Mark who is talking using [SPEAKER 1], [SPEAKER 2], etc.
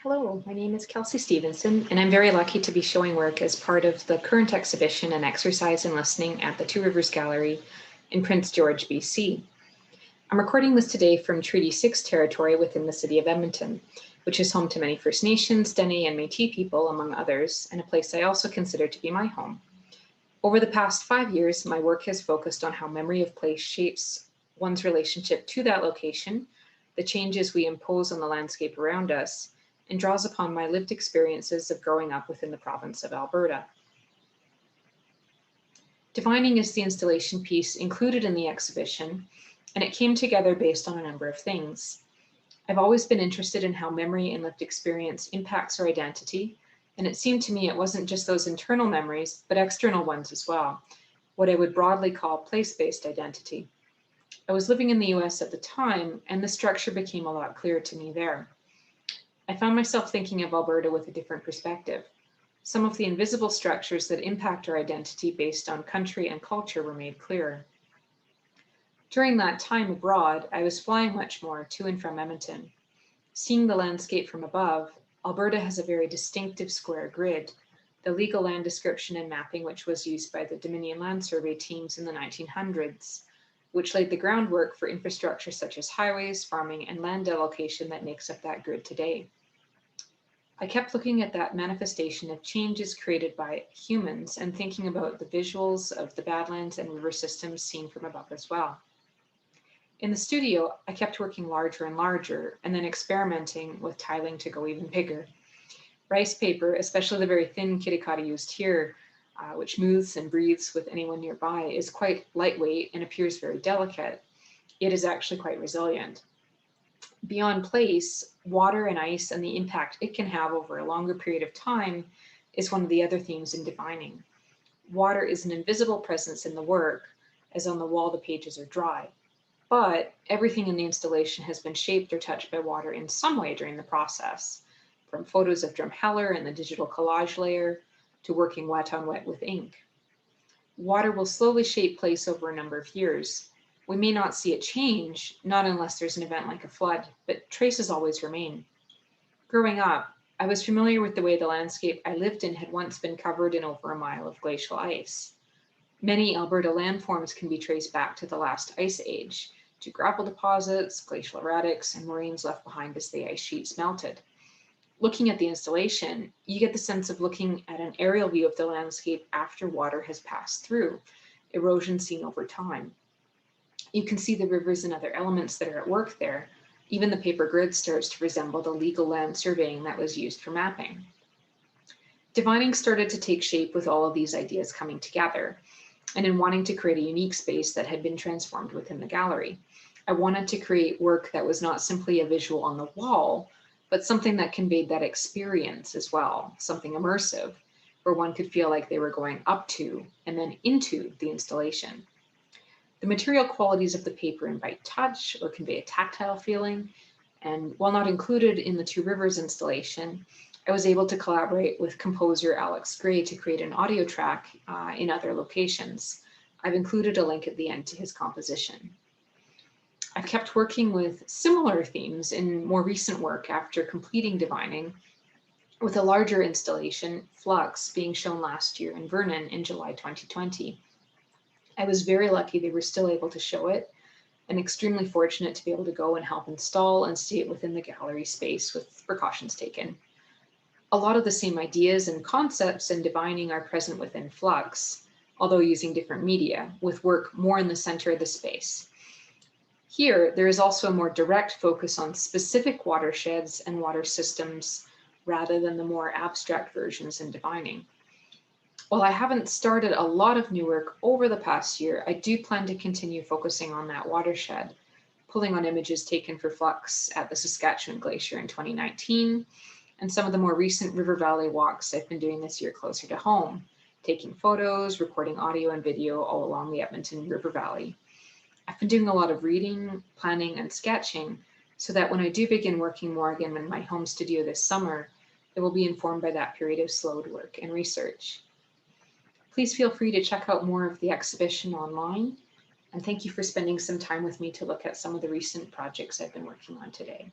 [SPEAKER 1] Hello, my name is Kelsey Stephenson, and I'm very lucky to be showing work as part of the current exhibition An Exercise in Listening at the Two Rivers Gallery in Prince George, BC. I'm recording this today from Treaty 6 territory within the city of Edmonton, which is home to many First Nations, Dene, and Métis people, among others, and a place I also consider to be my home. Over the past 5 years, my work has focused on how memory of place shapes one's relationship to that location, the changes we impose on the landscape around us, and draws upon my lived experiences of growing up within the province of Alberta. Divining is the installation piece included in the exhibition, and it came together based on a number of things. I've always been interested in how memory and lived experience impacts our identity, and it seemed to me it wasn't just those internal memories, but external ones as well, what I would broadly call place-based identity. I was living in the US at the time, and the structure became a lot clearer to me there. I found myself thinking of Alberta with a different perspective. Some of the invisible structures that impact our identity based on country and culture were made clearer. During that time abroad, I was flying much more to and from Edmonton. Seeing the landscape from above, Alberta has a very distinctive square grid, the legal land description and mapping which was used by the Dominion Land Survey teams in the 1900s, which laid the groundwork for infrastructure such as highways, farming, and land demarcation that makes up that grid today. I kept looking at that manifestation of changes created by humans and thinking about the visuals of the Badlands and river systems seen from above as well. In the studio, I kept working larger and larger and then experimenting with tiling to go even bigger. Rice paper, especially the very thin 𝘓𝘬𝘓𝘓 used here, which moves and breathes with anyone nearby, is quite lightweight and appears very delicate. It is actually quite resilient. Beyond place, water and ice and the impact it can have over a longer period of time is one of the other themes in divining. Water is an invisible presence in the work, as on the wall the pages are dry, but everything in the installation has been shaped or touched by water in some way during the process, from photos of 𝘓𝘪𝘴𝘦 and the digital collage layer to working wet on wet with ink. Water will slowly shape place over a number of years. We may not see it change, not unless there's an event like a flood, but traces always remain. Growing up, I was familiar with the way the landscape I lived in had once been covered in over a mile of glacial ice. Many Alberta landforms can be traced back to the last ice age, to gravel deposits, glacial erratics, and moraines left behind as the ice sheets melted. Looking at the installation, you get the sense of looking at an aerial view of the landscape after water has passed through, erosion seen over time. You can see the rivers and other elements that are at work there. Even the paper grid starts to resemble the legal land surveying that was used for mapping. Divining started to take shape with all of these ideas coming together, and in wanting to create a unique space that had been transformed within the gallery. I wanted to create work that was not simply a visual on the wall, but something that conveyed that experience as well, something immersive, where one could feel like they were going up to and then into the installation. The material qualities of the paper invite touch or convey a tactile feeling, and while not included in the Two Rivers installation, I was able to collaborate with composer Alex Gray to create an audio track in other locations. I've included a link at the end to his composition. I've kept working with similar themes in more recent work after completing divining, with a larger installation, Flux, being shown last year in Vernon in July 2020. I was very lucky they were still able to show it, and extremely fortunate to be able to go and help install and see it within the gallery space with precautions taken. A lot of the same ideas and concepts in divining are present within Flux, although using different media, with work more in the center of the space. Here, there is also a more direct focus on specific watersheds and water systems rather than the more abstract versions in divining. While I haven't started a lot of new work over the past year, I do plan to continue focusing on that watershed, pulling on images taken for Flux at the Saskatchewan Glacier in 2019, and some of the more recent river valley walks I've been doing this year closer to home, taking photos, recording audio and video all along the Edmonton River Valley. I've been doing a lot of reading, planning, and sketching, so that when I do begin working more again in my home studio this summer, it will be informed by that period of slowed work and research. Please feel free to check out more of the exhibition online, and thank you for spending some time with me to look at some of the recent projects I've been working on today.